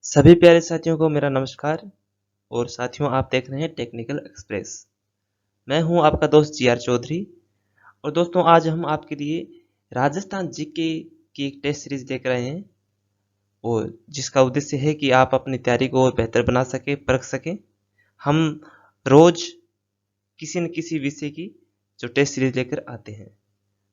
सभी प्यारे साथियों को मेरा नमस्कार। और साथियों, आप देख रहे हैं टेक्निकल एक्सप्रेस। मैं हूं आपका दोस्त जी आर चौधरी। और दोस्तों, आज हम आपके लिए राजस्थान जीके की एक टेस्ट सीरीज देख रहे हैं, और जिसका उद्देश्य है कि आप अपनी तैयारी को और बेहतर बना सके, परख सकें। हम रोज किसी न किसी विषय की जो टेस्ट सीरीज लेकर आते हैं,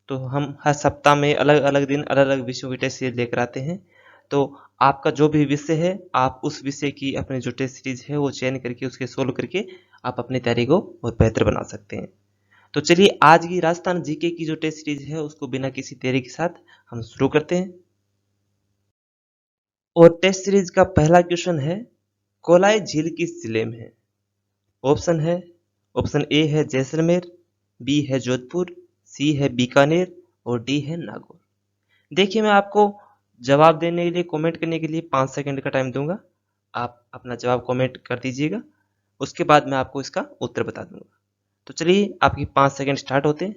तो हम हर सप्ताह में अलग अलग दिन अलग अलग विषयों की टेस्ट सीरीज लेकर आते हैं। तो आपका जो भी विषय है, आप उस विषय की अपनी जो टेस्ट सीरीज है वो चयन करके उसके सोल्व करके आप अपनी तैयारी को और बेहतर बना सकते हैं। तो चलिए, आज की राजस्थान जीके की जो टेस्ट सीरीज है उसको बिना किसी देरी के साथ हम शुरू करते हैं। और टेस्ट सीरीज का पहला क्वेश्चन है, कोलाई झील किस जिले में है? ऑप्शन है, ऑप्शन ए है जैसलमेर, बी है जोधपुर, सी है बीकानेर और डी है नागौर। देखिए, मैं आपको जवाब देने के लिए, कमेंट करने के लिए 5 सेकंड का टाइम दूंगा। आप अपना जवाब कमेंट कर दीजिएगा, उसके बाद मैं आपको इसका उत्तर बता दूंगा। तो चलिए, आपकी 5 सेकंड स्टार्ट होते हैं।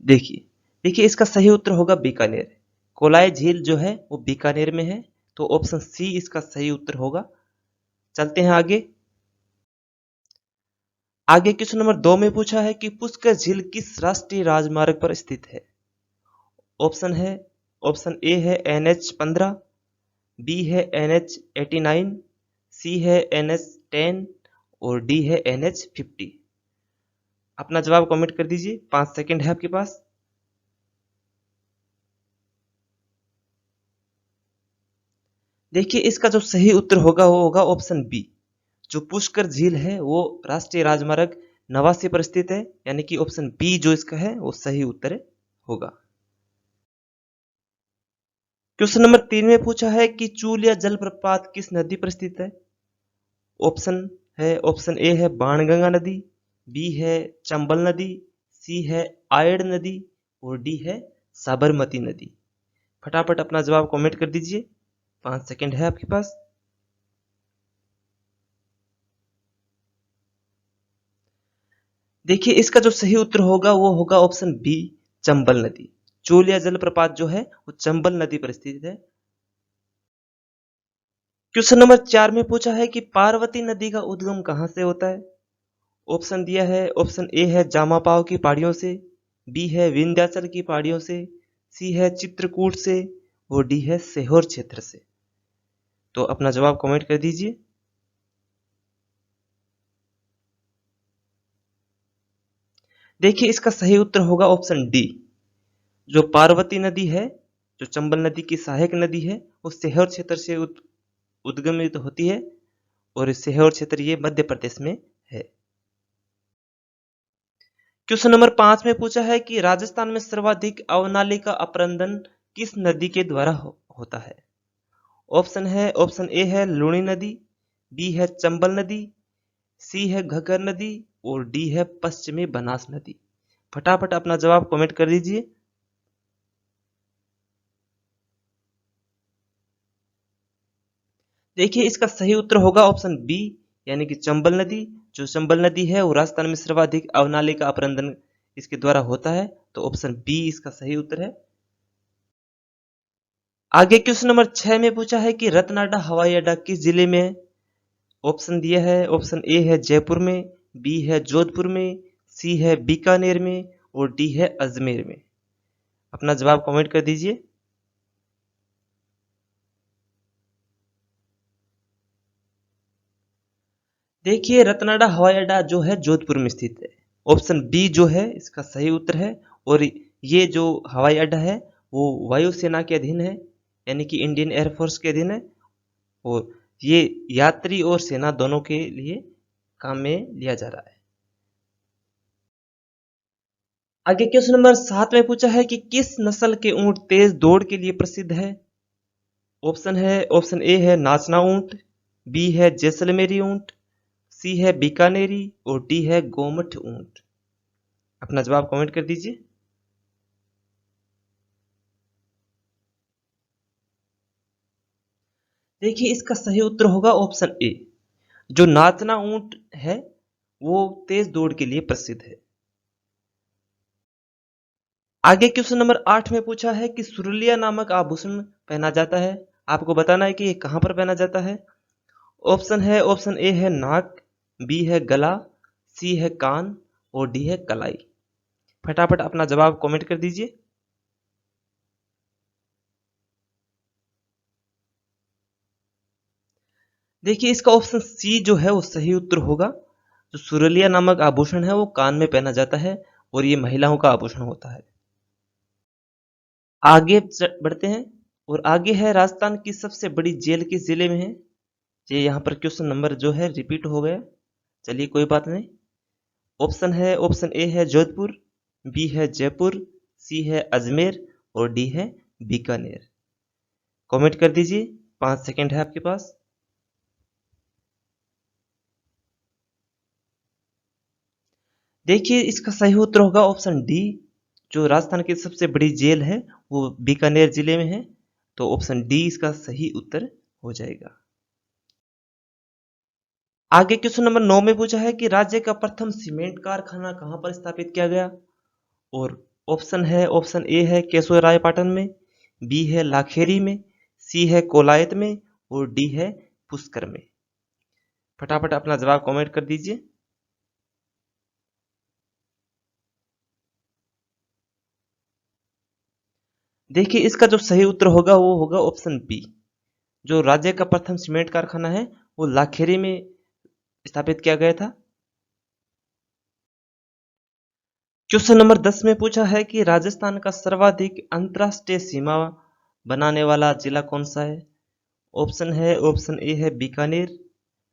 देखिए देखिए, इसका सही उत्तर होगा बीकानेर। कोलाई झील जो है वो बीकानेर में है, तो ऑप्शन सी इसका सही उत्तर होगा। चलते हैं आगे। आगे क्वेश्चन नंबर 2 में पूछा है कि पुष्कर झील किस राष्ट्रीय राजमार्ग पर स्थित है? ऑप्शन है, ऑप्शन ए है NH 15, बी है NH 89, सी है NH 10 और डी है NH 50। अपना जवाब कमेंट कर दीजिए, 5 सेकंड है आपके पास। देखिए, इसका जो सही उत्तर होगा वो होगा ऑप्शन बी। जो पुष्कर झील है वो राष्ट्रीय राजमार्ग 89 पर स्थित है, यानी कि ऑप्शन बी जो इसका है वो सही उत्तर होगा। क्वेश्चन नंबर 3 में पूछा है कि चूलिया जलप्रपात किस नदी पर स्थित है? ऑप्शन है, ऑप्शन ए है बाणगंगा नदी, बी है चंबल नदी, सी है आयड़ नदी और डी है साबरमती नदी। फटाफट अपना जवाब कमेंट कर दीजिए, 5 सेकंड है आपके पास। देखिए, इसका जो सही उत्तर होगा वो होगा ऑप्शन बी, चंबल नदी। चूलिया जलप्रपात जो है वो चंबल नदी पर स्थित है। क्वेश्चन नंबर 4 में पूछा है कि पार्वती नदी का उद्गम कहां से होता है? ऑप्शन दिया है, ऑप्शन ए है जामापाव की पहाड़ियों से, बी है विंध्याचल की पहाड़ियों से, सी है चित्रकूट से और डी है सीहोर क्षेत्र से। तो अपना जवाब कमेंट कर दीजिए। देखिए, इसका सही उत्तर होगा ऑप्शन डी। जो पार्वती नदी है, जो चंबल नदी की सहायक नदी है, वो सीहोर क्षेत्र से उद्गमित होती है, और सीहोर क्षेत्र ये मध्य प्रदेश में है। क्वेश्चन नंबर 5 में पूछा है कि राजस्थान में सर्वाधिक अवनाली का अपरदन किस नदी के द्वारा होता है? ऑप्शन है, ऑप्शन ए है लूणी नदी, बी है चंबल नदी, सी है घग्गर नदी और डी है पश्चिमी बनास नदी। फटाफट अपना जवाब कमेंट कर दीजिए। देखिए, इसका सही उत्तर होगा ऑप्शन बी, यानी कि चंबल नदी। जो चंबल नदी है वो राजस्थान में सर्वाधिक अवनाली का अपरदन इसके द्वारा होता है, तो ऑप्शन बी इसका सही उत्तर है। आगे क्वेश्चन नंबर 6 में पूछा है कि रतनाडा हवाई अड्डा किस जिले में है? ऑप्शन दिया है, ऑप्शन ए है जयपुर में, बी है जोधपुर में, सी है बीकानेर में और डी है अजमेर में। अपना जवाब कमेंट कर दीजिए। देखिए, रतनाडा हवाई अड्डा जो है जोधपुर में स्थित है। ऑप्शन बी जो है इसका सही उत्तर है। और ये जो हवाई अड्डा है वो वायुसेना के अधीन है, यानी कि इंडियन एयरफोर्स के अधीन है। और ये यात्री और सेना दोनों के लिए काम में लिया जा रहा है। आगे क्वेश्चन नंबर 7 में पूछा है कि किस नस्ल के ऊंट तेज दौड़ के लिए प्रसिद्ध है? ऑप्शन है, ऑप्शन ए है नाचना ऊंट, बी है जैसलमेरी ऊंट, सी है बीकानेरी और डी है गोमठ ऊंट। अपना जवाब कमेंट कर दीजिए। देखिए, इसका सही उत्तर होगा ऑप्शन ए। जो नाचना ऊंट है वो तेज दौड़ के लिए प्रसिद्ध है। आगे क्वेश्चन नंबर 8 में पूछा है कि सुरुलिया नामक आभूषण पहना जाता है। आपको बताना है कि ये कहां पर पहना जाता है। ऑप्शन ए है नाक, बी है गला, सी है कान और डी है कलाई। फटाफट अपना जवाब कमेंट कर दीजिए। देखिए इसका ऑप्शन सी जो है वो सही उत्तर होगा। जो सुरुलिया नामक आभूषण है वो कान में पहना जाता है और ये महिलाओं का आभूषण होता है। आगे बढ़ते हैं और आगे है राजस्थान की सबसे बड़ी जेल किस जिले में है। ये यहाँ पर क्वेश्चन नंबर जो है रिपीट हो गया। चलिए कोई बात नहीं। ऑप्शन ए है जोधपुर, बी है जयपुर, सी है अजमेर और डी है बीकानेर। कमेंट कर दीजिए, 5 सेकंड है आपके पास। देखिए इसका सही उत्तर होगा ऑप्शन डी। जो राजस्थान की सबसे बड़ी जेल है वो बीकानेर जिले में है, तो ऑप्शन डी इसका सही उत्तर हो जाएगा। आगे क्वेश्चन नंबर 9 में पूछा है कि राज्य का प्रथम सीमेंट कारखाना कहां पर स्थापित किया गया। और ऑप्शन ए है केशवरायपाटन में, बी है लाखेरी में, सी है कोलायत में और डी है पुष्कर में। फटाफट अपना जवाब कमेंट कर दीजिए। देखिए इसका जो सही उत्तर होगा वो होगा ऑप्शन बी। जो राज्य का प्रथम सीमेंट कारखाना है वो लाखेरी में स्थापित किया गया था। क्वेश्चन नंबर 10 में पूछा है कि राजस्थान का सर्वाधिक अंतरराष्ट्रीय सीमा बनाने वाला जिला कौन सा है। ऑप्शन ए है बीकानेर,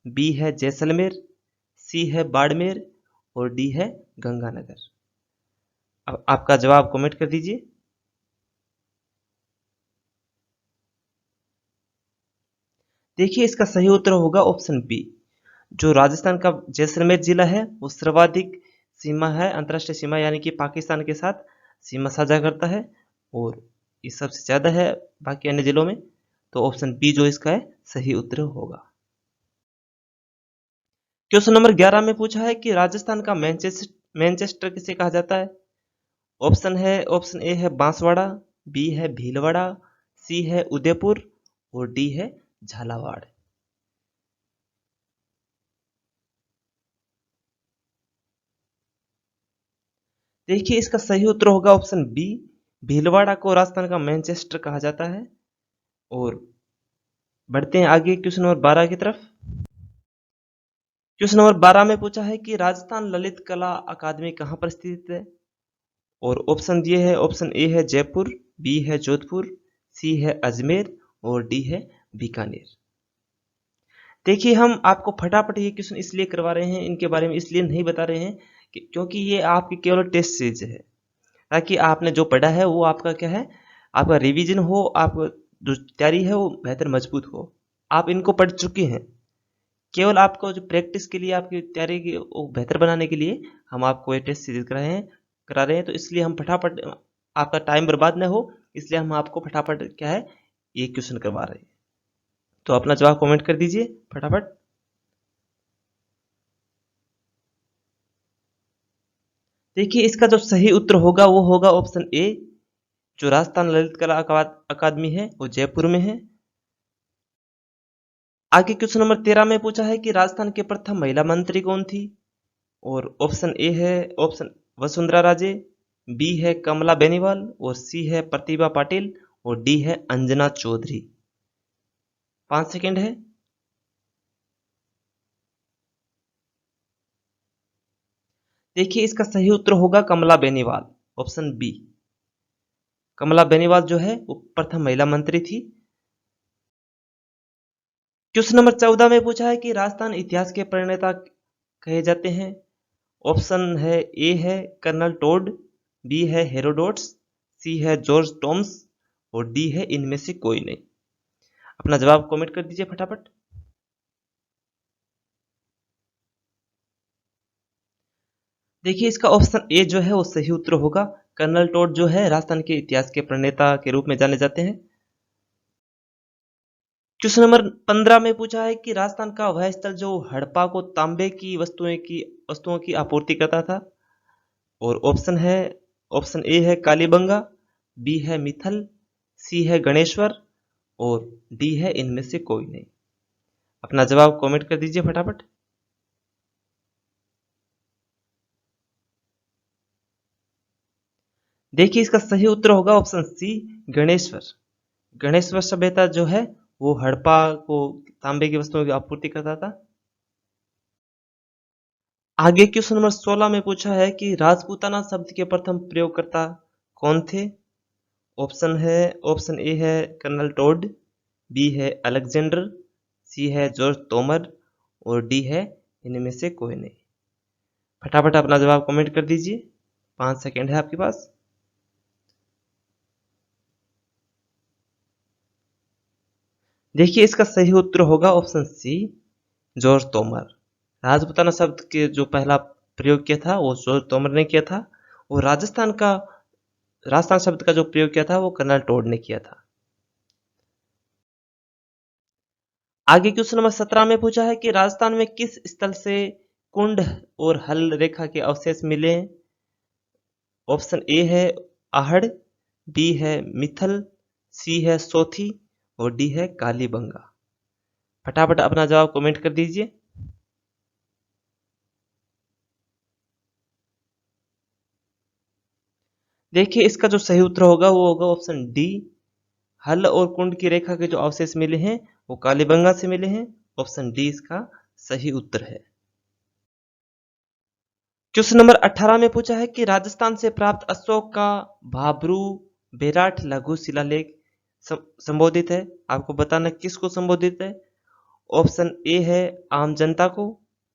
बी है जैसलमेर, सी है बाड़मेर और डी है गंगानगर। अब आपका जवाब कमेंट कर दीजिए। देखिए इसका सही उत्तर होगा ऑप्शन बी। जो राजस्थान का जैसलमेर जिला है वो सर्वाधिक सीमा है, अंतर्राष्ट्रीय सीमा यानी कि पाकिस्तान के साथ सीमा साझा करता है और ये सबसे ज्यादा है बाकी अन्य जिलों में। तो ऑप्शन बी जो इसका है सही उत्तर होगा। क्वेश्चन नंबर 11 में पूछा है कि राजस्थान का मैनचेस्टर किसे कहा जाता है। ऑप्शन ए है बांसवाड़ा, बी है भीलवाड़ा, सी है उदयपुर और डी है झालावाड़। देखिए इसका सही उत्तर होगा ऑप्शन बी। भीलवाड़ा को राजस्थान का मैनचेस्टर कहा जाता है। और बढ़ते हैं आगे क्वेश्चन नंबर 12 की तरफ। क्वेश्चन नंबर 12 में पूछा है कि राजस्थान ललित कला अकादमी कहां पर स्थित है। और ऑप्शन दिए है, ऑप्शन ए है जयपुर, बी है जोधपुर, सी है अजमेर और डी है बीकानेर। देखिए हम आपको फटाफट ये क्वेश्चन इसलिए करवा रहे हैं, इनके बारे में इसलिए नहीं बता रहे हैं क्योंकि ये आपकी केवल टेस्ट सीरीज है, ताकि आपने जो पढ़ा है वो आपका क्या है, आपका रिवीजन हो, आपका जो तैयारी है वो बेहतर मजबूत हो। आप इनको पढ़ चुके हैं, केवल आपको जो प्रैक्टिस के लिए आपकी तैयारी की बेहतर बनाने के लिए हम आपको ये टेस्ट सीरीज करा रहे हैं। तो इसलिए हम फटाफट, आपका टाइम बर्बाद ना हो इसलिए हम आपको फटाफट क्या है ये क्वेश्चन करवा रहे हैं। तो अपना जवाब कमेंट कर दीजिए फटाफट। देखिए इसका जो सही उत्तर होगा वो होगा ऑप्शन ए। जो राजस्थान ललित कला अकादमी है वो जयपुर में है। आगे क्वेश्चन नंबर 13 में पूछा है कि राजस्थान के प्रथम महिला मंत्री कौन थी। और ऑप्शन ए है ऑप्शन वसुंधरा राजे, बी है कमला बेनीवाल और सी है प्रतिभा पाटिल और डी है अंजना चौधरी। 5 सेकंड है। देखिए इसका सही उत्तर होगा कमला बेनीवाल, ऑप्शन बी। कमला बेनीवाल जो है वो प्रथम महिला मंत्री थी। क्वेश्चन नंबर 14 में पूछा है कि राजस्थान इतिहास के प्रणेता कहे जाते हैं। ऑप्शन है ए है कर्नल टोड, बी है हेरोडोट्स, सी है जॉर्ज टॉम्स और डी है इनमें से कोई नहीं। अपना जवाब कमेंट कर दीजिए फटाफट। देखिए इसका ऑप्शन ए जो है वो सही उत्तर होगा। कर्नल टोड जो है राजस्थान के इतिहास के प्रणेता के रूप में जाने जाते हैं। क्वेश्चन नंबर 15 में पूछा है कि राजस्थान का वह स्थल जो हड़प्पा को तांबे की वस्तुओं की आपूर्ति करता था। और ऑप्शन ए है कालीबंगा, बी है मिथल, सी है गणेश्वर और डी है इनमें से कोई नहीं। अपना जवाब कमेंट कर दीजिए फटाफट। देखिए इसका सही उत्तर होगा ऑप्शन सी, गणेश्वर। गणेश्वर सभ्यता जो है वो हड़प्पा को तांबे की वस्तुओं की आपूर्ति करता था। आगे क्वेश्चन नंबर 16 में पूछा है कि राजपूताना शब्द के प्रथम प्रयोगकर्ता कौन थे। ऑप्शन ए है कर्नल टोड, बी है अलेक्जेंडर, सी है जॉर्ज तोमर और डी है इनमें से कोई नहीं। फटाफट अपना जवाब कमेंट कर दीजिए, 5 सेकेंड है आपके पास। देखिए इसका सही उत्तर होगा option C, George Tomar. Rajputana शब्द के जो पहला प्रयोग किया था वो जॉर्ज तोमर ने किया था और राजस्थान शब्द का जो प्रयोग किया था वो कर्नल टोड ने किया था। आगे क्वेश्चन नंबर 17 में पूछा है कि राजस्थान में किस स्थल से कुंड और हल रेखा के अवशेष मिले हैं। ऑप्शन ए है आहड़, बी है मिथल, सी है सोथी और डी है कालीबंगा। फटाफट अपना जवाब कमेंट कर दीजिए। देखिए इसका जो सही उत्तर होगा वो होगा ऑप्शन डी, हल और कुंड की रेखा के जो अवशेष मिले हैं वो कालीबंगा से मिले हैं। ऑप्शन डी इसका सही उत्तर है। क्वेश्चन नंबर 18 में पूछा है कि राजस्थान से प्राप्त अशोक का भाब्रू बेराट लघु शिलालेख संबोधित है। आपको बताना किसको संबोधित है। ऑप्शन ए है आम जनता को,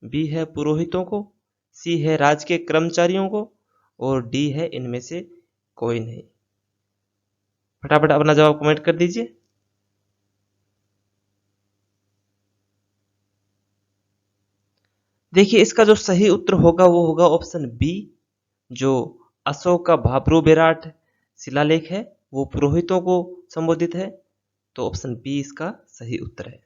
बी है पुरोहितों को, सी है राजकीय कर्मचारियों को और डी है इनमें से कोई नहीं। फटाफट अपना जवाब कमेंट कर दीजिए। देखिए इसका जो सही उत्तर होगा वो होगा ऑप्शन बी, जो अशोक का भाब्रू बेराट शिलालेख है वो पुरोहितों को संबोधित है। तो ऑप्शन बी इसका सही उत्तर है।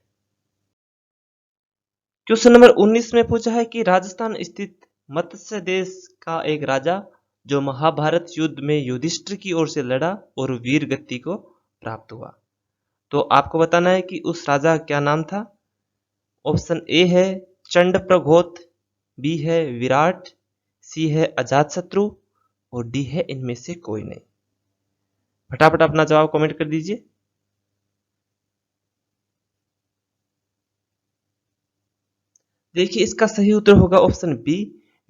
क्वेश्चन नंबर 19 में पूछा है कि राजस्थान स्थित मत्स्य देश का एक राजा जो महाभारत युद्ध में युधिष्ठिर की ओर से लड़ा और वीर गति को प्राप्त हुआ। तो आपको बताना है कि उस राजा का क्या नाम था। ऑप्शन ए है चंड प्रघोत, बी है विराट, सी है अजातशत्रु और डी है इनमें से कोई नहीं। फटाफट अपना जवाब कमेंट कर दीजिए। देखिए इसका सही उत्तर होगा ऑप्शन बी,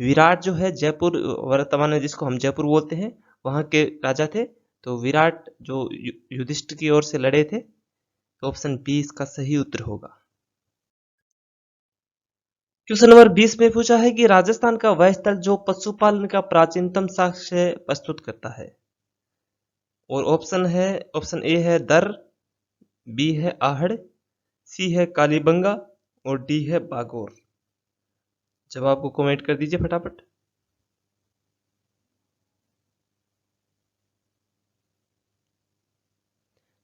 विराट जो है जयपुर वर्तमान में जिसको हम जयपुर बोलते हैं वहां के राजा थे। तो विराट जो युधिष्ठिर की ओर से लड़े थे। तो ऑप्शन बी इसका सही उत्तर होगा। क्वेश्चन नंबर 20 में पूछा है कि राजस्थान का वह स्थल जो पशुपालन का प्राचीनतम साक्ष्य प्रस्तुत करता है। और ऑप्शन ए है दर, बी है आहड़, सी है कालीबंगा और डी है बागोर। जवाब को कमेंट कर दीजिए फटाफट।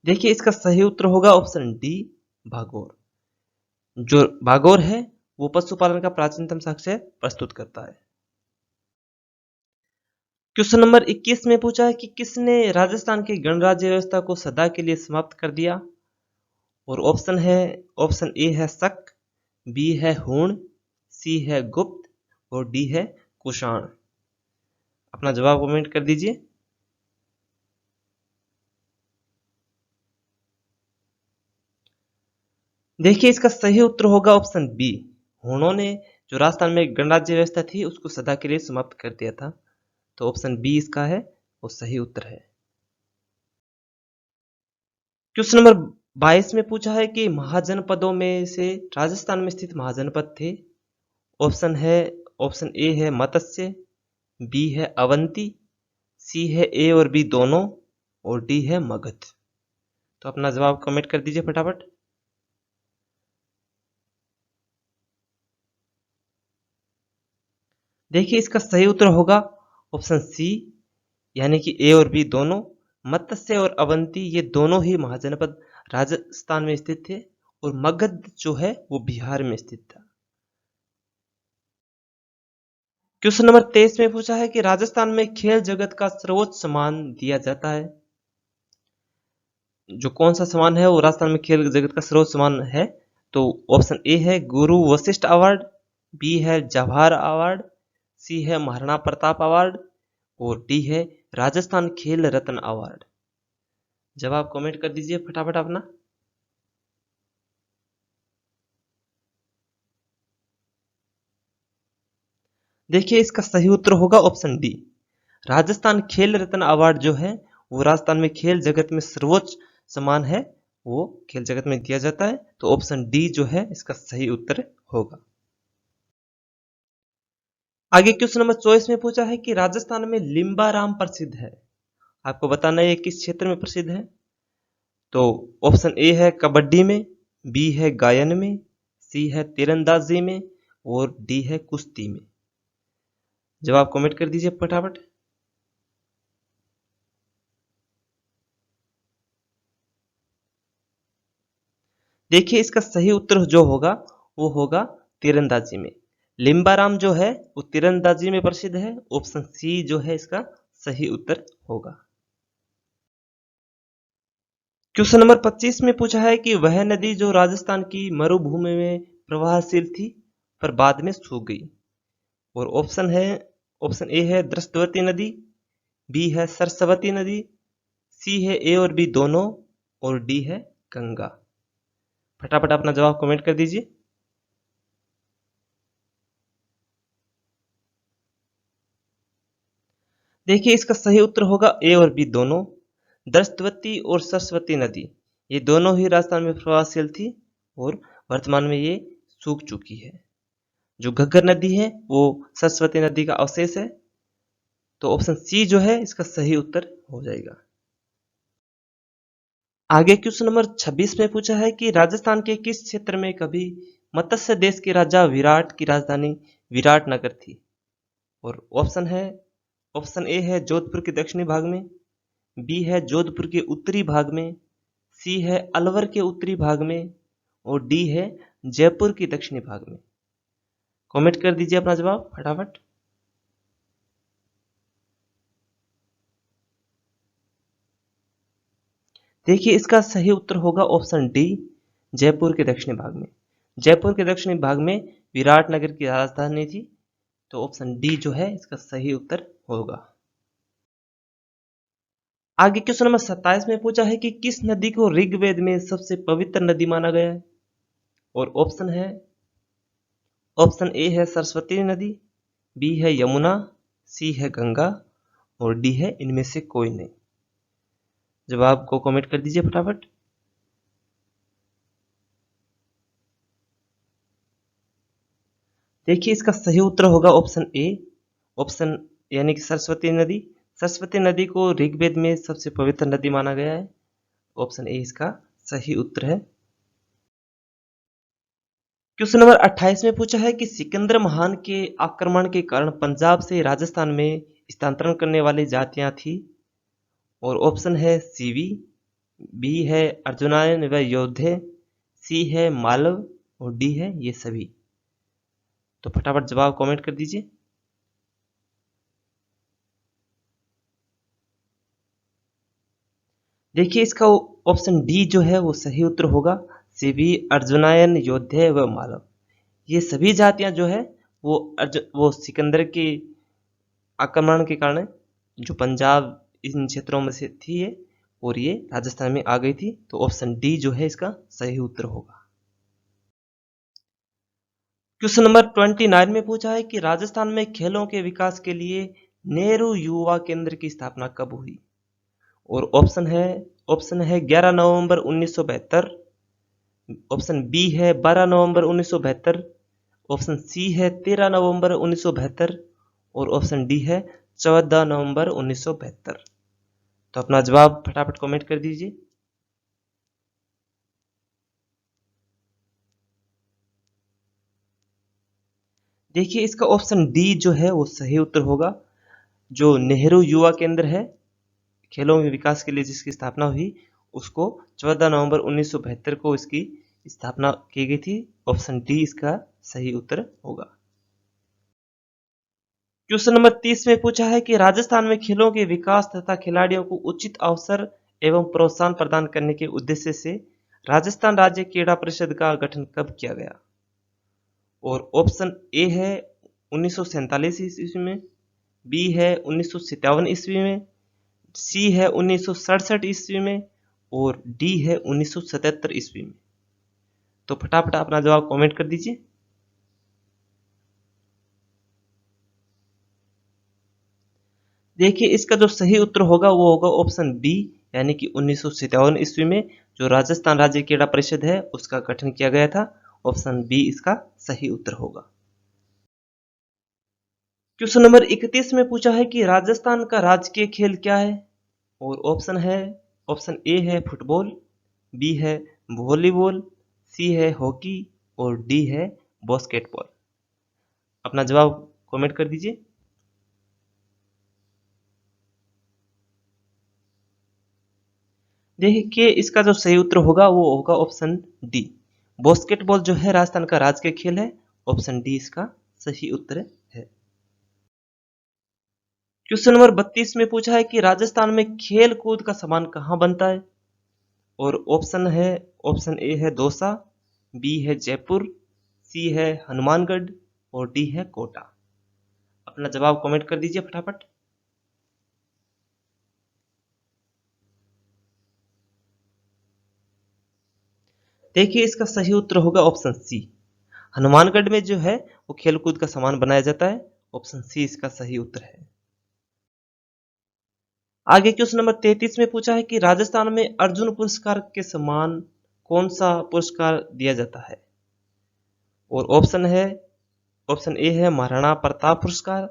देखिए इसका सही उत्तर होगा ऑप्शन डी, भागोर। जो भागोर है वो पशुपालन का प्राचीनतम साक्ष्य प्रस्तुत करता है। क्वेश्चन नंबर 21 में पूछा है कि किसने राजस्थान की गणराज्य व्यवस्था को सदा के लिए समाप्त कर दिया। और ऑप्शन ए है शक, बी है हूण, सी है गुप्त और डी है कुषाण। अपना जवाब कमेंट कर दीजिए। देखिए इसका सही उत्तर होगा ऑप्शन बी, हूणों ने जो राजस्थान में गणराज्य व्यवस्था थी उसको सदा के लिए समाप्त कर दिया था। तो ऑप्शन बी इसका है वो सही उत्तर है। क्वेश्चन नंबर 22 में पूछा है कि महाजनपदों में से राजस्थान में स्थित महाजनपद थे। ऑप्शन ए है मत्स्य, बी है अवंती, सी है ए और बी दोनों और डी है मगध। तो अपना जवाब कमेंट कर दीजिए फटाफट। देखिए इसका सही उत्तर होगा ऑप्शन सी, यानी कि ए और बी दोनों। मत्स्य और अवंती ये दोनों ही महाजनपद राजस्थान में स्थित थे और मगध जो है वो बिहार में स्थित था। क्वेश्चन नंबर 23 में पूछा है कि राजस्थान में खेल जगत का सर्वोच्च सम्मान दिया जाता है। जो कौन सा सम्मान है वो राजस्थान में खेल जगत का सर्वोच्च सम्मान है? तो ऑप्शन ए है गुरु वशिष्ठ अवार्ड, बी है जवाहर अवार्ड, सी है महाराणा प्रताप अवार्ड और डी है राजस्थान खेल रत्न अवार्ड। जवाब कमेंट कर दीजिए फटाफट अपना। देखिए इसका सही उत्तर होगा ऑप्शन डी। राजस्थान खेल रत्न अवार्ड जो है वो राजस्थान में खेल जगत में सर्वोच्च सम्मान है, वो खेल जगत में दिया जाता है। तो ऑप्शन डी जो है इसका सही उत्तर होगा। आगे क्वेश्चन नंबर 24 में पूछा है कि राजस्थान में लिम्बाराम प्रसिद्ध है। आपको बताना है किस क्षेत्र में प्रसिद्ध है। तो ऑप्शन ए है कबड्डी में, बी है गायन में, सी है तीरंदाजी में और डी है कुश्ती में। जवाब कमेंट कर दीजिए फटाफट। देखिए इसका सही उत्तर जो होगा वो होगा तीरंदाजी में। लिम्बाराम जो है वो तीरंदाजी में प्रसिद्ध है। ऑप्शन सी जो है इसका सही उत्तर होगा। क्वेश्चन नंबर 25 में पूछा है कि वह नदी जो राजस्थान की मरुभूमि में प्रवाहशील थी पर बाद में सूख गई। और ऑप्शन ए है द्रष्टवती नदी, बी है सरस्वती नदी, सी है ए और बी दोनों और डी है गंगा। फटाफट अपना जवाब कमेंट कर दीजिए। देखिए इसका सही उत्तर होगा ए और बी दोनों। द्रष्टवती और सरस्वती नदी ये दोनों ही राजस्थान में प्रवाहशील थी और वर्तमान में ये सूख चुकी है। जो घग्गर नदी है वो सरस्वती नदी का अवशेष है। तो ऑप्शन सी जो है इसका सही उत्तर हो जाएगा। आगे क्वेश्चन नंबर 26 में पूछा है कि राजस्थान के किस क्षेत्र में कभी मत्स्य देश के राजा विराट की राजधानी विराटनगर थी। और ऑप्शन ए है जोधपुर के दक्षिणी भाग में, बी है जोधपुर के उत्तरी भाग में, सी है अलवर के उत्तरी भाग में और डी है जयपुर के दक्षिणी भाग में। कमेंट कर दीजिए अपना जवाब फटाफट। देखिए इसका सही उत्तर होगा ऑप्शन डी, जयपुर के दक्षिणी भाग में। जयपुर के दक्षिणी भाग में विराटनगर की राजधानी थी। तो ऑप्शन डी जो है इसका सही उत्तर होगा। आगे क्वेश्चन नंबर 27 में पूछा है कि किस नदी को ऋग्वेद में सबसे पवित्र नदी माना गया है। और ऑप्शन ए है सरस्वती नदी, बी है यमुना, सी है गंगा और डी है इनमें से कोई नहीं। जवाब को कमेंट कर दीजिए फटाफट। देखिए इसका सही उत्तर होगा ऑप्शन ए, ऑप्शन यानी कि सरस्वती नदी। सरस्वती नदी को ऋग्वेद में सबसे पवित्र नदी माना गया है। ऑप्शन ए इसका सही उत्तर है। क्वेश्चन नंबर 28 में पूछा है कि सिकंदर महान के आक्रमण के कारण पंजाब से राजस्थान में स्थानांतरण करने वाली जातियां थी। और ऑप्शन है सीवी, बी है अर्जुनायन व योद्धे, सी है मालव और डी है ये सभी। तो फटाफट जवाब कमेंट कर दीजिए। देखिए इसका ऑप्शन डी जो है वो सही उत्तर होगा। सीवी, अर्जुनायन, योद्धे व मालव ये सभी जातियां जो है वो सिकंदर के आक्रमण के कारण जो पंजाब इन क्षेत्रों में से थी ये, और ये राजस्थान में आ गई थी। तो ऑप्शन डी जो है इसका सही उत्तर होगा। क्वेश्चन नंबर 29 में पूछा है कि राजस्थान में खेलों के विकास के लिए नेहरू युवा केंद्र की स्थापना कब हुई। और ऑप्शन है 11 नवंबर 1972, ऑप्शन बी है 12 नवंबर 1972, ऑप्शन सी है 13 नवंबर 1972 और ऑप्शन डी है 14 नवंबर 1972। तो अपना जवाब फटाफट कमेंट कर दीजिए। देखिए इसका ऑप्शन डी जो है वो सही उत्तर होगा। जो नेहरू युवा केंद्र है खेलों के विकास के लिए जिसकी स्थापना हुई उसको 14 नवंबर 1972 को इसकी स्थापना की गई थी। ऑप्शन डी इसका सही उत्तर होगा। क्वेश्चन नंबर 30 में पूछा है कि राजस्थान में खेलों के विकास तथा खिलाड़ियों को उचित अवसर एवं प्रोत्साहन प्रदान करने के उद्देश्य से राजस्थान राज्य क्रीड़ा परिषद का गठन कब किया गया। और ऑप्शन ए है 1947 ईस्वी में, बी है 1957 ईस्वी में, सी है 1967 ईस्वी में और डी है 1977 ईस्वी में। तो फटाफट अपना जवाब कमेंट कर दीजिए। देखिए इसका जो सही उत्तर होगा वो होगा ऑप्शन बी, यानी कि 1957 ईस्वी में जो राजस्थान राज्य क्रीड़ा परिषद है उसका गठन किया गया था। ऑप्शन बी इसका सही उत्तर होगा। क्वेश्चन नंबर 31 में पूछा है कि राजस्थान का राजकीय खेल क्या है। और ऑप्शन ए है फुटबॉल, बी है वॉलीबॉल, सी है हॉकी और डी है बास्केटबॉल। अपना जवाब कमेंट कर दीजिए। देखिए इसका जो सही उत्तर होगा वो होगा ऑप्शन डी, बास्केटबॉल जो है राजस्थान का राजकीय खेल है। ऑप्शन डी इसका सही उत्तर है। क्वेश्चन नंबर 32 में पूछा है कि राजस्थान में खेल कूद का सामान कहाँ बनता है। और ऑप्शन ए है दौसा, बी है जयपुर, सी है हनुमानगढ़ और डी है कोटा। अपना जवाब कमेंट कर दीजिए फटाफट। देखिए इसका सही उत्तर होगा ऑप्शन सी, हनुमानगढ़ में जो है वो खेलकूद का सामान बनाया जाता है। ऑप्शन सी इसका सही उत्तर है। आगे क्वेश्चन नंबर 33 में पूछा है कि राजस्थान में अर्जुन पुरस्कार के समान कौन सा पुरस्कार दिया जाता है। और ऑप्शन ए है महाराणा प्रताप पुरस्कार,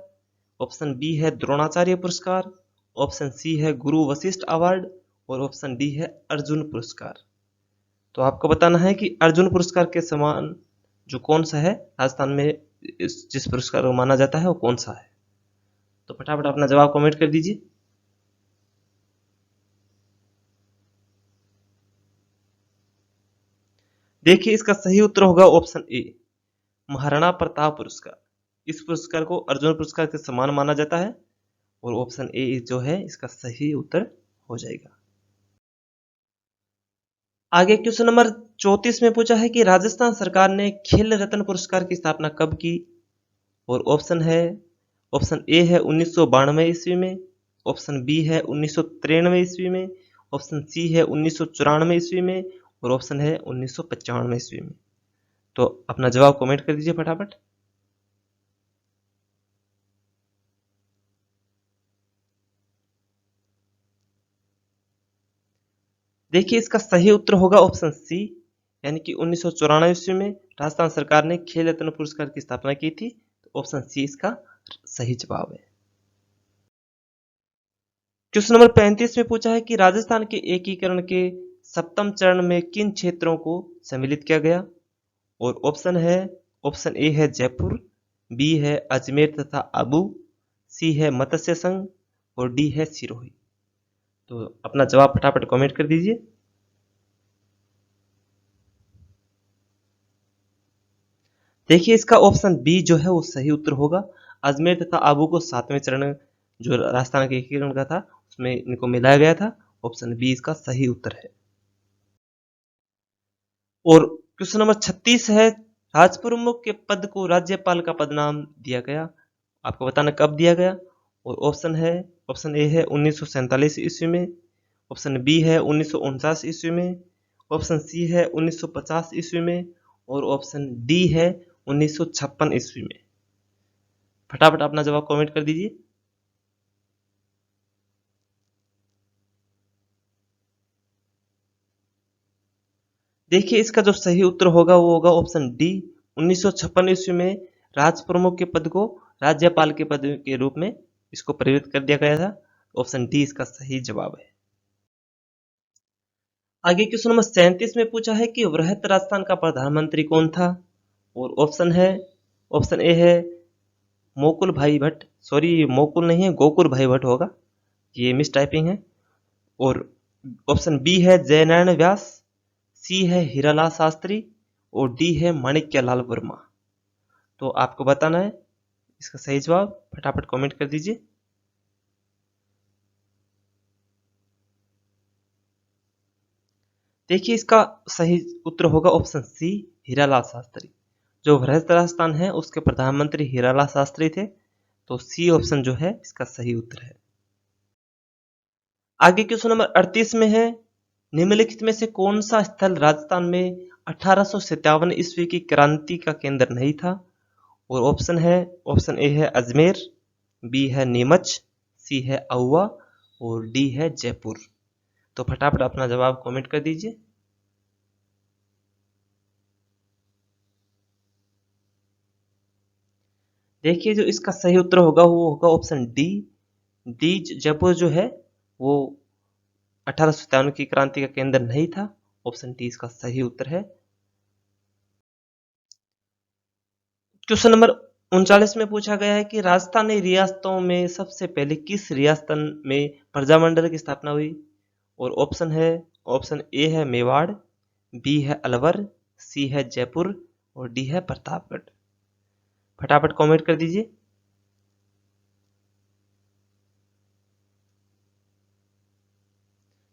ऑप्शन बी है द्रोणाचार्य पुरस्कार, ऑप्शन सी है गुरु वशिष्ठ अवार्ड और ऑप्शन डी है अर्जुन पुरस्कार। तो आपको बताना है कि अर्जुन पुरस्कार के समान जो कौन सा है राजस्थान में जिस पुरस्कार को माना जाता है वो कौन सा है। तो फटाफट अपना जवाब कमेंट कर दीजिए। देखिए इसका सही उत्तर होगा ऑप्शन ए, महाराणा प्रताप पुरस्कार। इस पुरस्कार को अर्जुन पुरस्कार के समान माना जाता है और ऑप्शन ए जो है इसका सही उत्तर हो जाएगा। आगे क्वेश्चन नंबर 34 में पूछा है कि राजस्थान सरकार ने खेल रत्न पुरस्कार की स्थापना कब की। और ऑप्शन ए है 1992 ईस्वी में, ऑप्शन बी है 1993 ईस्वी में, ऑप्शन सी है 1994 ईस्वी में और ऑप्शन है 1995 ईस्वी में। तो अपना जवाब कमेंट कर दीजिए फटाफट। देखिए इसका सही उत्तर होगा ऑप्शन सी, यानी कि 1994 ईस्वी में राजस्थान सरकार ने खेल रत्न पुरस्कार की स्थापना की थी। तो ऑप्शन सी इसका सही जवाब है। क्वेश्चन नंबर 35 में पूछा है कि राजस्थान के एकीकरण के सप्तम चरण में किन क्षेत्रों को सम्मिलित किया गया। और ऑप्शन ए है जयपुर, बी है अजमेर तथा आबू, सी है मत्स्य संघ और डी है सिरोही। तो अपना जवाब फटाफट कमेंट कर दीजिए। देखिए इसका ऑप्शन बी जो है वो सही उत्तर होगा। अजमेर तथा आबू को 7वें चरण जो राजस्थान के एकीकरण का था उसमें इनको मिलाया गया था। ऑप्शन बी इसका सही उत्तर है। और क्वेश्चन नंबर 36 है, राज प्रमुख के पद को राज्यपाल का पद नाम दिया गया। आपको बताना कब दिया गया। और ऑप्शन ए है 1947 ईस्वी में, ऑप्शन बी है 1949 ईस्वी में, ऑप्शन सी है 1950 ईस्वी में और ऑप्शन डी है 1956 ईस्वी में। फटाफट अपना जवाब कमेंट कर दीजिए। देखिए इसका जो सही उत्तर होगा वो होगा ऑप्शन डी, 1956 ईस्वी में राज प्रमुख के पद को राज्यपाल के पद के रूप में इसको परिवर्तित कर दिया गया था। ऑप्शन डी इसका सही जवाब है। आगे क्वेश्चन नंबर 37 में पूछा है कि वृहत राजस्थान का प्रधानमंत्री कौन था। और ऑप्शन ए है मोकुल भाई भट्ट, सॉरी मोकुल नहीं है गोकुल भाई भट्ट होगा, ये मिस टाइपिंग है। और ऑप्शन बी है जयनारायण व्यास, सी है हीरालाल शास्त्री और डी है माणिक्यलाल वर्मा। तो आपको बताना है इसका सही जवाब? फटाफट कमेंट कर दीजिए। देखिए इसका सही उत्तर होगा ऑप्शन सी, हीरालाल शास्त्री। जो भ्रष्ट राजस्थान है उसके प्रधानमंत्री हीरालाल शास्त्री थे, तो सी ऑप्शन जो है इसका सही उत्तर है। आगे क्वेश्चन नंबर 38 में है, निम्नलिखित में से कौन सा स्थल राजस्थान में 1857 ईस्वी की क्रांति का केंद्र नहीं था? और ऑप्शन है, ऑप्शन ए है अजमेर, बी है नीमच, सी है आउवा और डी है जयपुर। तो फटाफट अपना जवाब कमेंट कर दीजिए। देखिए जो इसका सही उत्तर होगा वो होगा ऑप्शन डी। डी जयपुर जो है वो 1857 की क्रांति का केंद्र नहीं था। ऑप्शन डी इसका सही उत्तर है। क्वेश्चन नंबर 39 में पूछा गया है कि राजस्थानी रियासतों में सबसे पहले किस रियासत में प्रजामंडल की स्थापना हुई? और ऑप्शन है, ऑप्शन ए है मेवाड़, बी है अलवर, सी है जयपुर और डी है प्रतापगढ़। फटाफट कमेंट कर दीजिए।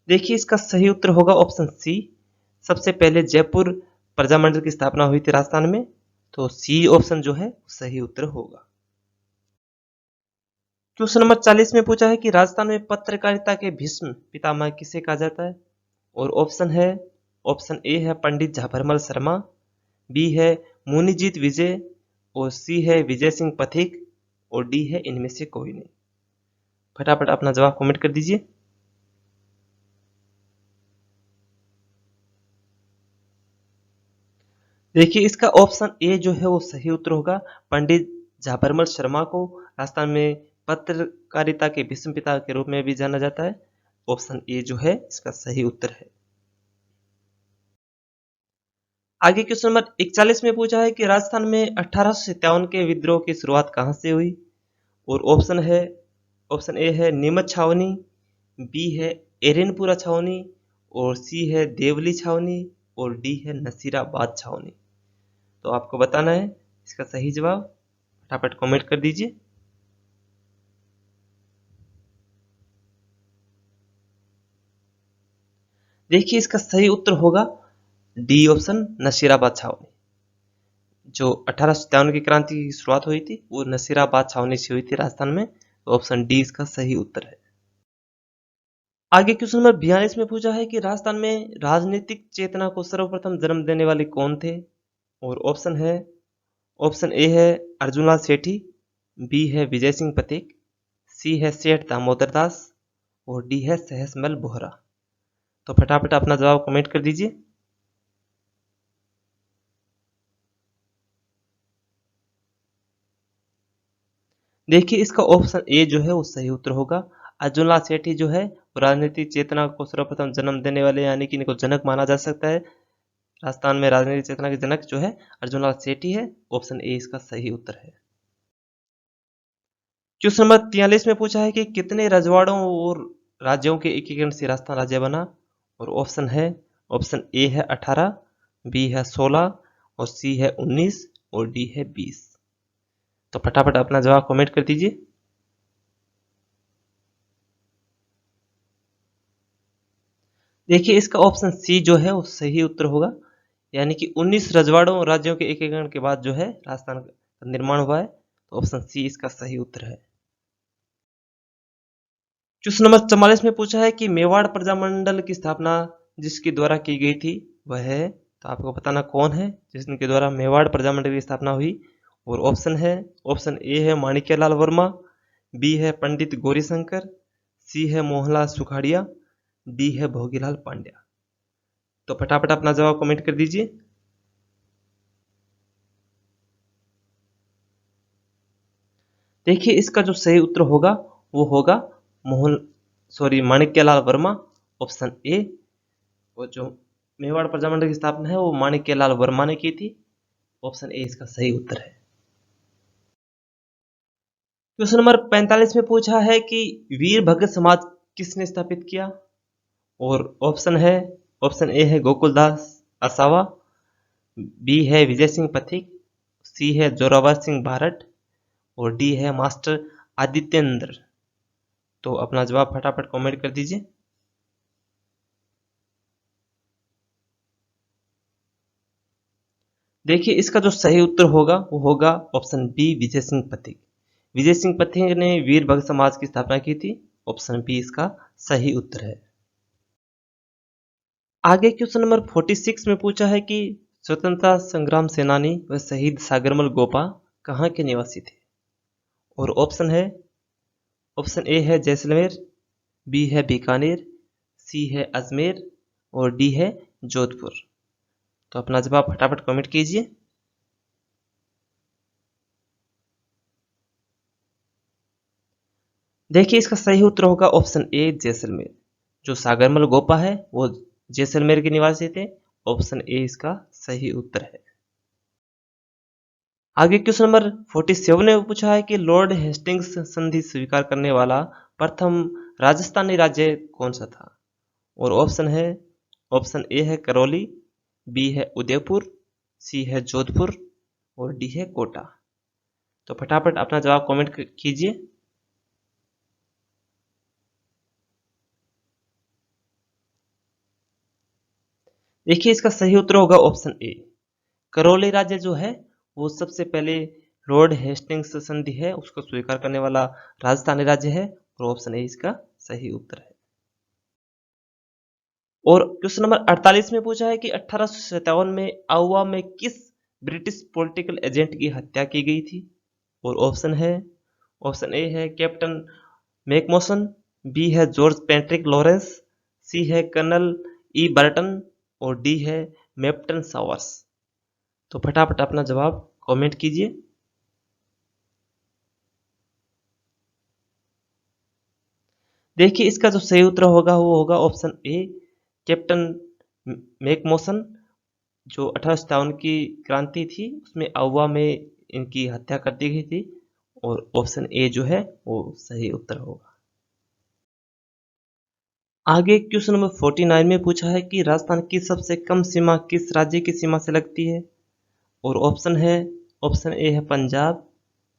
देखिए इसका सही उत्तर होगा ऑप्शन सी। सबसे पहले जयपुर प्रजामंडल की स्थापना हुई थी राजस्थान में, तो सी ऑप्शन जो है सही उत्तर होगा। क्वेश्चन नंबर 40 में पूछा है कि राजस्थान में पत्रकारिता के भीष्म पितामह किसे कहा जाता है? और ऑप्शन है, ऑप्शन ए है पंडित झापरमल शर्मा, बी है मुनिजीत विजय और सी है विजय सिंह पथिक और डी है इनमें से कोई नहीं। फटाफट अपना जवाब कमेंट कर दीजिए। देखिए इसका ऑप्शन ए जो है वो सही उत्तर होगा। पंडित झापरमल शर्मा को राजस्थान में पत्रकारिता के भीष्म पिता के रूप में भी जाना जाता है। ऑप्शन ए जो है इसका सही उत्तर है। आगे क्वेश्चन नंबर 41 में पूछा है कि राजस्थान में 1857 के विद्रोह की शुरुआत कहां से हुई? और ऑप्शन है, ऑप्शन ए है नीमच छावनी, बी है एरेनपुरा छावनी और सी है देवली छावनी और डी है नसीराबाद छावनी। तो आपको बताना है इसका सही जवाब। फटाफट कमेंट कर दीजिए। देखिए इसका सही उत्तर होगा डी ऑप्शन, नसीराबाद छावनी। जो 1857 की क्रांति की शुरुआत हुई थी वो नसीराबाद छावनी से हुई थी राजस्थान में। तो ऑप्शन डी इसका सही उत्तर है। आगे क्वेश्चन नंबर 42 में पूछा है कि राजस्थान में राजनीतिक चेतना को सर्वप्रथम जन्म देने वाले कौन थे? और ऑप्शन है, ऑप्शन ए है अर्जुनलाल सेठी, बी है विजय सिंह पथिक, सी है सेठ दामोदर दास और डी है सहसमल बोहरा। तो फटाफट अपना जवाब कमेंट कर दीजिए। देखिए इसका ऑप्शन ए जो है वो सही उत्तर होगा। अर्जुनलाल सेठी जो है वो राजनीतिक चेतना को सर्वप्रथम जन्म देने वाले यानी कि इनको जनक माना जा सकता है। राजस्थान में राजनीतिक चेतना के जनक जो है अर्जुनलाल सेठी है। ऑप्शन ए इसका सही उत्तर है। क्वेश्चन नंबर 43 में पूछा है कि कितने रजवाड़ों और राज्यों के एकीकरण से राजस्थान राज्य बना? और ऑप्शन है, ऑप्शन ए है 18, बी है 16 और सी है 19 और डी है 20। तो फटाफट अपना जवाब कमेंट कर दीजिए। देखिए इसका ऑप्शन सी जो है वो सही उत्तर होगा, यानी कि 19 रजवाड़ों और राज्यों के एकीकरण के बाद जो है राजस्थान का निर्माण हुआ है। तो ऑप्शन सी इसका सही उत्तर है। क्वेश्चन नंबर 44 में पूछा है कि मेवाड़ प्रजामंडल की स्थापना जिसके द्वारा की गई थी वह है, तो आपको बताना कौन है जिसके द्वारा मेवाड़ प्रजामंडल की स्थापना हुई। और ऑप्शन है, ऑप्शन ए है माणिक्यलाल वर्मा, बी है पंडित गौरीशंकर, सी है मोहनलाल सुखाड़िया, डी है भोगीलाल पांड्या। तो फटाफट अपना जवाब कमेंट कर दीजिए। देखिए इसका जो सही उत्तर होगा वो होगा Mohan sorry Manikyalal Verma, option A. और जो मेवाड़ प्रजामंडल की स्थापना है वो माणिक्यलाल वर्मा ने की थी। ऑप्शन ए इसका सही उत्तर है। क्वेश्चन नंबर 45 में पूछा है कि वीर भगत समाज किसने स्थापित किया? और ऑप्शन है, ऑप्शन ए है गोकुलदास असावा, बी है विजय सिंह पथिक, सी है जोरावर सिंह बारट और डी है मास्टर आदित्येंद्र। तो अपना जवाब फटाफट कमेंट कर दीजिए। देखिए इसका जो सही उत्तर होगा वो होगा ऑप्शन बी, विजय सिंह पथिक। विजय सिंह पथिक ने वीर भक्त समाज की स्थापना की थी। ऑप्शन बी इसका सही उत्तर है। आगे क्वेश्चन नंबर 46 में पूछा है कि स्वतंत्रता संग्राम सेनानी व शहीद सागरमल गोपा कहाँ के निवासी थे। और ऑप्शन ए है जैसलमेर, बी है बीकानेर, सी है अजमेर और डी है जोधपुर। तो अपना जवाब फटाफट कमेंट कीजिए। देखिए इसका सही उत्तर होगा ऑप्शन ए, जैसलमेर। जो सागरमल गोपा है वो जैसलमेर के निवासी थे। ऑप्शन ए इसका सही उत्तर है। आगे क्वेश्चन नंबर 47 में पूछा है कि लॉर्ड हेस्टिंग्स संधि स्वीकार करने वाला प्रथम राजस्थानी राज्य कौन सा था। और ऑप्शन ए है करौली, बी है उदयपुर, सी है जोधपुर और डी है कोटा। तो फटाफट अपना जवाब कमेंट कीजिए। देखिए इसका सही उत्तर होगा ऑप्शन ए। करौली राज्य जो है वो सबसे पहले लॉर्ड हेस्टिंग्स संधि है उसको स्वीकार करने वाला राजस्थानी राज्य है और ऑप्शन ए इसका सही उत्तर है। और क्वेश्चन नंबर 48 में पूछा है कि 1857 में आउवा में किस ब्रिटिश पॉलिटिकल एजेंट की हत्या की गई थी। और ऑप्शन ए है कैप्टन मैकमोसन, बी है जॉर्ज पैट्रिक लॉरेंस, सी है कर्नल ई बर्टन और डी है मेप्टन सावर्स। तो फटाफट अपना जवाब कमेंट कीजिए। देखिए इसका जो सही उत्तर होगा वो होगा ऑप्शन ए, कैप्टन मैकमोसन। जो 1857 की क्रांति थी उसमें आउवा में इनकी हत्या कर दी गई थी और ऑप्शन ए जो है वो सही उत्तर होगा। आगे क्वेश्चन नंबर 49 में पूछा है कि राजस्थान की सबसे कम सीमा किस राज्य की सीमा से लगती है। और ऑप्शन ए है पंजाब,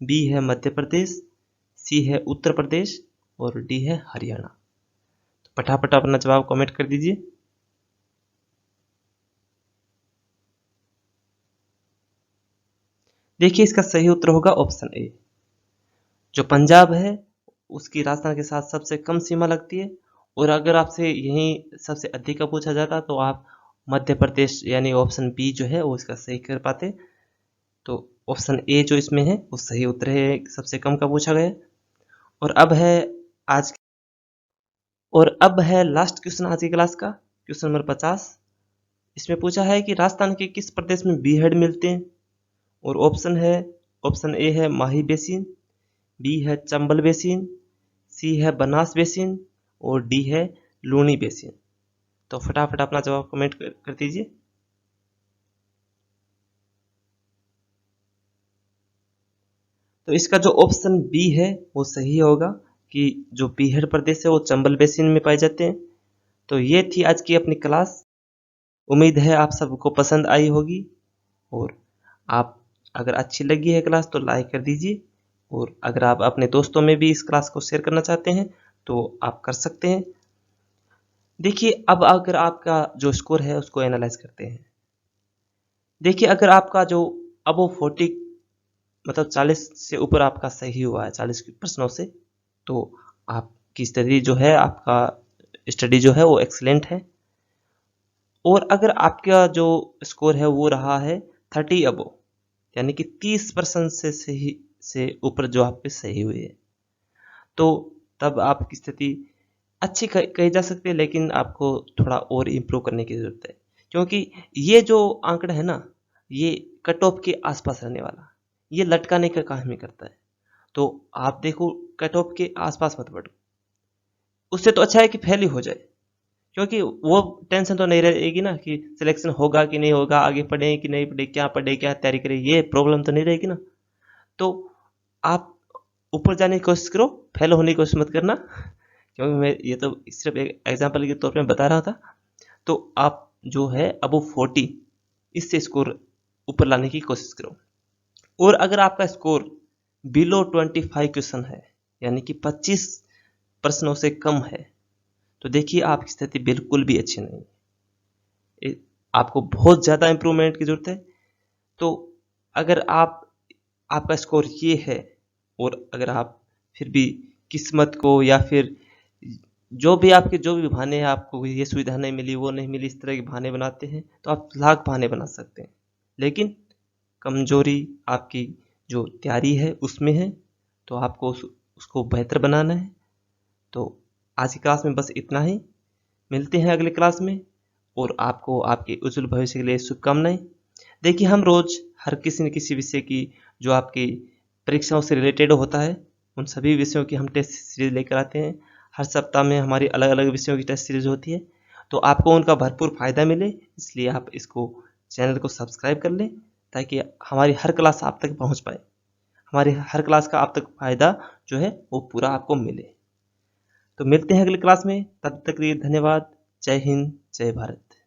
बी है मध्य प्रदेश, सी है उत्तर प्रदेश और डी है हरियाणा। तो फटाफट अपना जवाब कमेंट कर दीजिए। देखिए इसका सही उत्तर होगा ऑप्शन ए। जो पंजाब है उसकी राजस्थान के साथ सबसे कम सीमा लगती है। और अगर आपसे यही सबसे अधिक का पूछा जाता तो आप मध्य प्रदेश यानी ऑप्शन बी जो है वो इसका सही कर पाते। तो ऑप्शन ए जो इसमें है वो सही उत्तर है, सबसे कम का पूछा गया। और आज अब है लास्ट क्वेश्चन आज की क्लास का, क्वेश्चन नंबर 50। इसमें पूछा है कि राजस्थान के किस प्रदेश में बीहड़ मिलते हैं। और ऑप्शन ए है माही बेसिन, बी है चंबल बेसिन, सी है बनास बेसिन और डी है लूनी बेसिन। तो फटाफट अपना जवाब कमेंट कर दीजिए। तो इसका जो ऑप्शन बी है वो सही होगा कि जो बीहड़ प्रदेश है वो चंबल बेसिन में पाए जाते हैं। तो ये थी आज की अपनी क्लास। उम्मीद है आप सबको पसंद आई होगी। और आप अगर अच्छी लगी है क्लास तो लाइक कर दीजिए। और अगर आप अपने दोस्तों में भी इस क्लास को शेयर करना चाहते हैं तो आप कर सकते हैं। देखिए अब अगर आपका जो स्कोर है उसको एनालाइज करते हैं। देखिए अगर आपका जो अबो 40 मतलब 40 से ऊपर आपका सही हुआ है 40 प्रश्नों से, तो आपकी स्टडी जो है वो एक्सीलेंट है। और अगर आपका जो स्कोर है वो रहा है 30 अबो यानी कि 30% से सही से ऊपर जो आपके सही हुए है, तो तब आपकी स्थिति अच्छी कही जा सकती है। लेकिन आपको थोड़ा और इम्प्रूव करने की ज़रूरत है क्योंकि ये जो आंकड़ा है ना ये कट ऑफ के आसपास रहने वाला, ये लटकाने का काम ही करता है। तो आप देखो कट ऑफ के आसपास मत बढ़ो, उससे तो अच्छा है कि फेल ही हो जाए। क्योंकि वो टेंशन तो नहीं रहेगी ना कि सिलेक्शन होगा कि नहीं होगा, आगे पढ़े कि नहीं पढ़े क्या तैयारी करें, ये प्रॉब्लम तो नहीं रहेगी ना। तो आप ऊपर जाने की कोशिश करो, फेल होने की कोशिश मत करना। क्योंकि मैं ये तो सिर्फ एक एग्जांपल के तौर पे बता रहा था। तो आप जो है अब वो 40 इससे स्कोर ऊपर लाने की कोशिश करो। और अगर आपका स्कोर बिलो 25 क्वेश्चन है, यानी कि 25 प्रश्नों से कम है, तो देखिए आपकी स्थिति बिल्कुल भी अच्छी नहीं है। आपको बहुत ज़्यादा इम्प्रूवमेंट की ज़रूरत है। तो अगर आपका स्कोर ये है और अगर आप फिर भी किस्मत को या फिर जो भी बहाने हैं, आपको ये सुविधा नहीं मिली, वो नहीं मिली, इस तरह के बहाने बनाते हैं, तो आप लाख बहाने बना सकते हैं, लेकिन कमजोरी आपकी जो तैयारी है उसमें है, तो आपको उसको बेहतर बनाना है। तो आज की क्लास में बस इतना ही, मिलते हैं अगले क्लास में, और आपको आपके उज्जवल भविष्य के लिए शुभकामनाएं। देखिए हम रोज हर किसी न किसी विषय की, जो आपकी परीक्षाओं से रिलेटेड होता है, उन सभी विषयों की हम टेस्ट सीरीज लेकर आते हैं। हर सप्ताह में हमारी अलग अलग विषयों की टेस्ट सीरीज होती है, तो आपको उनका भरपूर फायदा मिले, इसलिए आप इसको चैनल को सब्सक्राइब कर लें, ताकि हमारी हर क्लास आप तक पहुंच पाए, हमारी हर क्लास का आप तक फायदा जो है वो पूरा आपको मिले। तो मिलते हैं अगली क्लास में, तब तक के लिए धन्यवाद। जय हिंद, जय भारत।